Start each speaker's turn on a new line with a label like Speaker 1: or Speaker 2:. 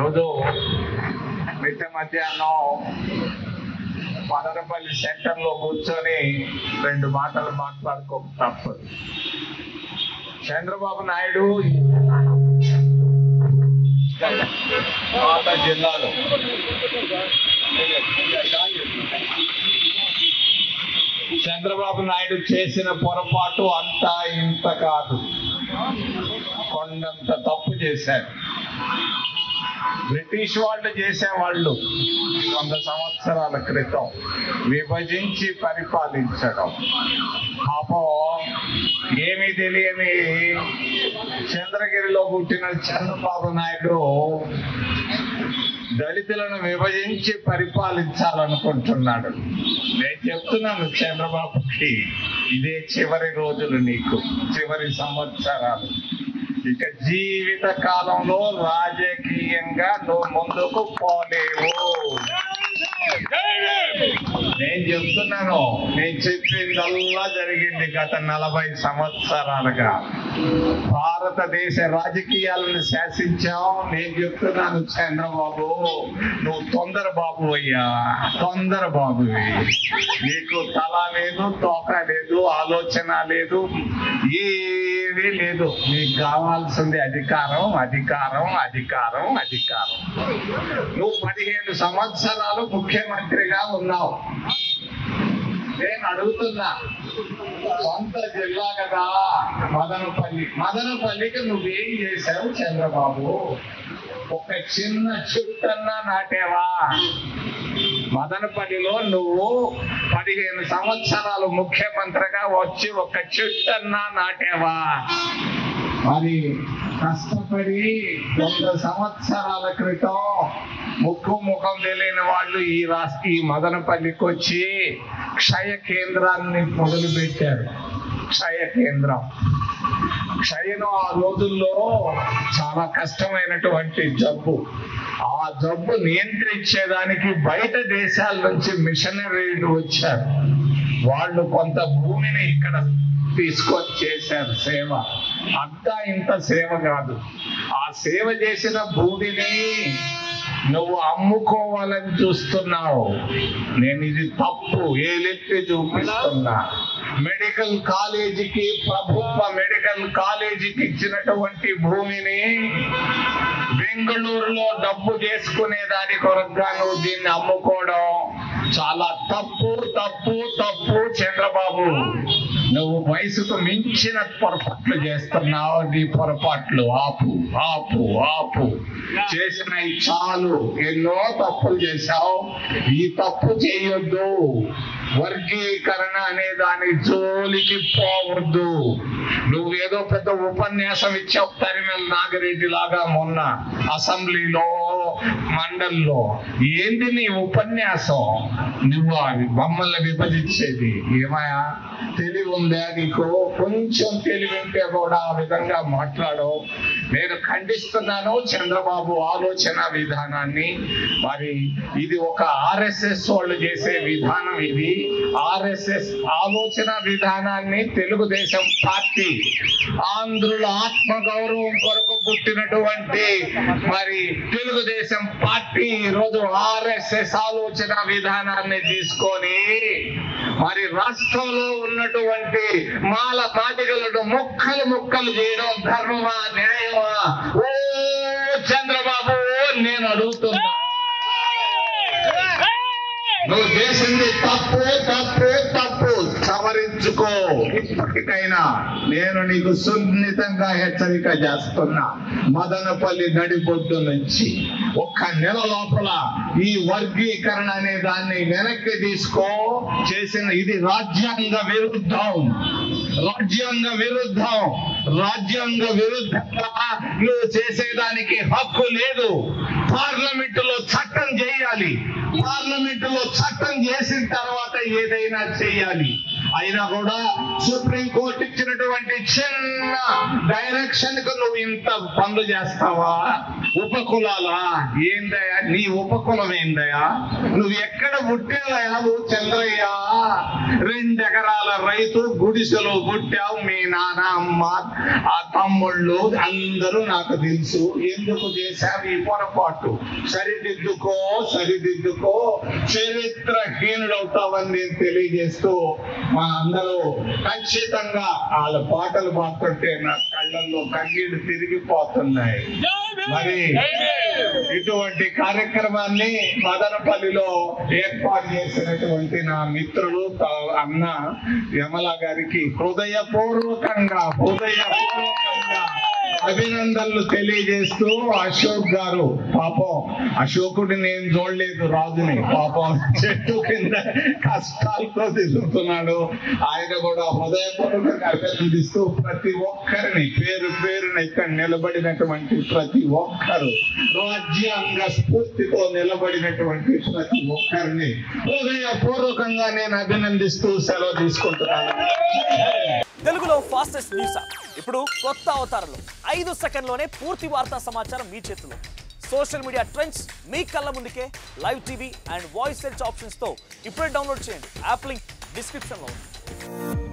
Speaker 1: ఈరోజు మిట్ట మధ్యాహ్నం మదనపల్లి సెంటర్లో కూర్చొని 2 మాటలు మాట్లాడుకోక తప్పదు. చంద్రబాబు నాయుడు జిల్లాలో చంద్రబాబు నాయుడు చేసిన పొరపాటు అంతా ఇంత కాదు, కొండంత తప్పు చేశారు. బ్రిటిష్ వాళ్ళు చేసేవాళ్ళు 100 సంవత్సరాల క్రితం విభజించి పరిపాలించడం. పాపం ఏమీ తెలియని చంద్రగిరిలో పుట్టిన చంద్రబాబు నాయుడు దళితులను విభజించి పరిపాలించాలనుకుంటున్నాడు. నేను చెప్తున్నాను చంద్రబాబుకి, ఇదే చివరి రోజులు, నీకు చివరి సంవత్సరాలు. ఇక జీవిత కాలంలో రాజకీయంగా నువ్వు ముందుకు పోలేవు. నేను చెప్తున్నాను, నేను చెప్పిందల్లా జరిగింది గత 40 సంవత్సరాలుగా. భారతదేశ రాజకీయాలను శాసించాం. నేను చెప్తున్నాను చంద్రబాబు, నువ్వు తొందర బాబు అయ్యా, తొందర బాబువి. నీకు తల లేదు, తోక లేదు, ఆలోచన లేదు, ఏమీ లేదు. నీకు కావాల్సింది అధికారం, అధికారం, అధికారం, అధికారం. నువ్వు 15 సంవత్సరాలు ముఖ్యమంత్రిగా ఉన్నావు. నేను అడుగుతున్నా, సొంత జిల్లా కదా మదనపల్లికి నువ్వేం చేశావు చంద్రబాబు? ఒక చిన్న చుట్టన్నా నాటేవా? మదనపల్లిలో నువ్వు 15 సంవత్సరాలు ముఖ్యమంత్రిగా వచ్చి ఒక చుట్టన్నా నాటేవా? మరి కష్టపడి 100 సంవత్సరాల క్రితం ముఖం తెలియని వాళ్ళు ఈ మదనపల్లికి వచ్చి క్షయ కేంద్రాన్ని మొదలు పెట్టారు. క్షయ కేంద్రం. క్షయను ఆ రోజుల్లో చాలా కష్టమైనటువంటి జబ్బు. ఆ జబ్బు నియంత్రించేదానికి బయట దేశాల నుంచి మిషనరీలు వచ్చారు. వాళ్ళు కొంత భూమిని ఇక్కడ తీసుకొని చేశారు సేవ. అంతా ఇంత సేవ కాదు. ఆ సేవ చేసిన భూమిని నువ్వు అమ్ముకోవాలని చూస్తున్నావు. నేను ఇది తప్పు ఏలెత్తి చూపిస్తున్నా. మెడికల్ కాలేజీకి, ప్రభుత్వ మెడికల్ కాలేజీకి ఇచ్చినటువంటి భూమిని బెంగళూరులో డబ్బు చేసుకునే దాని కొరగా నువ్వు దీన్ని అమ్ముకోవడం చాలా తప్పు, తప్పు, తప్పు. చంద్రబాబు, నువ్వు వయసుకు మించిన పొరపాట్లు చేస్తున్నావు. నీ పొరపాట్లు ఆపు, ఆపు, ఆపు. చేసినవి చాలు. ఎన్నో తప్పులు చేశావు. ఈ తప్పు చేయొద్దు. వర్గీకరణ అనే దాని జోలికి పోవద్దు. నువ్వేదో పెద్ద ఉపన్యాసం ఇచ్చావు తరిమెల నాగిరెడ్డి లాగా మొన్న అసెంబ్లీలో, మండలిలో. ఏంది నీ ఉపన్యాసం? నువ్వు అవి మమ్మల్ని విభజించేది ఏమయ్యా? తెలివి ఉందా నీకు? కొంచెం తెలివి ఉంటే కూడా ఆ విధంగా మాట్లాడవు. నేను ఖండిస్తున్నాను చంద్రబాబు ఆలోచన విధానాన్ని. మరి ఇది ఒక ఆర్ఎస్ఎస్ వాళ్ళు చేసే విధానం. ఇది ఆర్ఎస్ఎస్ ఆలోచన విధానాన్ని తెలుగుదేశం పార్టీ, ఆంధ్రుల ఆత్మగౌరవం కొరకు పుట్టినటువంటి మరి తెలుగుదేశం పార్టీ ఈరోజు ఆర్ఎస్ఎస్ ఆలోచన విధానాన్ని తీసుకొని మరి రాష్ట్రంలో ఉన్నటువంటి మాల మాదిగలను ముక్కలు ముక్కలు చేయడం ధర్మమా, న్యాయమా? ఓ చంద్రబాబు, నేను అడుగుతున్నా. నువ్వు చేసింది తప్పు, తప్పు, తప్పు. సవరించుకో. ఇప్పటికైనా నేను నీకు సున్నితంగా హెచ్చరిక చేస్తున్నా. మదనపల్లి నడిబొడ్డు నుంచి 1 నెల లోపల ఈ వర్గీకరణ అనే దాన్ని వెనక్కి తీసుకో. చేసిన ఇది రాజ్యాంగ విరుద్ధం, రాజ్యాంగ విరుద్ధం. రాజ్యాంగ విరుద్ధంగా నువ్వు చేసేదానికి హక్కు లేదు. పార్లమెంటులో చట్టం చేయాలి. పార్లమెంటులో చట్టం చేసిన తర్వాత ఏదైనా చేయాలి. అయినా కూడా సుప్రీంకోర్టు ఇచ్చినటువంటి చిన్న డైరెక్షన్ కు నువ్వు ఇంత పనులు చేస్తావా? ఉపకులాలా? ఏందయ్యా నీ ఉపకులం? ఏందయ్యా నువ్వు ఎక్కడ పుట్టావయ్యా? నువ్వు చంద్రయ్య 2 ఎకరాల రైతు, గుడిసెలో పుట్టావు. మీ నాన్న, అమ్మ, ఆ తమ్ముళ్ళు అందరూ నాకు తెలుసు. ఎందుకు చేశావు ఈ పొరపాటు? సరిదిద్దుకో, సరిదిద్దుకో, చరిత్రహీనుడవుతావని నేను తెలియజేస్తూ మా అందరూ ఖచ్చితంగా వాళ్ళ పాటలు పాడుతుంటే నా కళ్ళల్లో కన్నీళ్లు తిరిగిపోతున్నాయి. మరి ఇటువంటి కార్యక్రమాన్ని మదనపల్లిలో ఏర్పాటు చేసినటువంటి నా మిత్రులు అన్న యమల గారికి హృదయపూర్వకంగా అభినందనలు తెలియజేస్తూ, అశోక్ గారు పాపం, అశోకుడిని నేను చూడలేదు, రాజుని పాపం చెట్టు కింద కష్టాలతో తిరుగుతున్నాడు. ఆయన కూడా హృదయపూర్వకంగా అభినందిస్తూ ప్రతి ఒక్కరిని పేరు పేరున ఇక్కడ నిలబడినటువంటి ప్రతి ఒక్కరు, రాజ్యాంగ స్ఫూర్తితో నిలబడినటువంటి ప్రతి ఒక్కరిని హృదయపూర్వకంగా నేను అభినందిస్తూ సెలవు తీసుకుంటున్నాను.
Speaker 2: తెలుగులో ఫాస్టెస్ట్ న్యూస్ ఇప్పుడు కొత్త అవతారంలో 5 సెకండ్లోనే పూర్తి వార్తా సమాచారం మీ చేతిలో. సోషల్ మీడియా ట్రెండ్స్ మీ కళ్ళ ముందుకే live TV and voice search options తో ఇప్పుడే డౌన్లోడ్ చేయండి. యాప్ లింక్ డిస్క్రిప్షన్ లో ఉంది.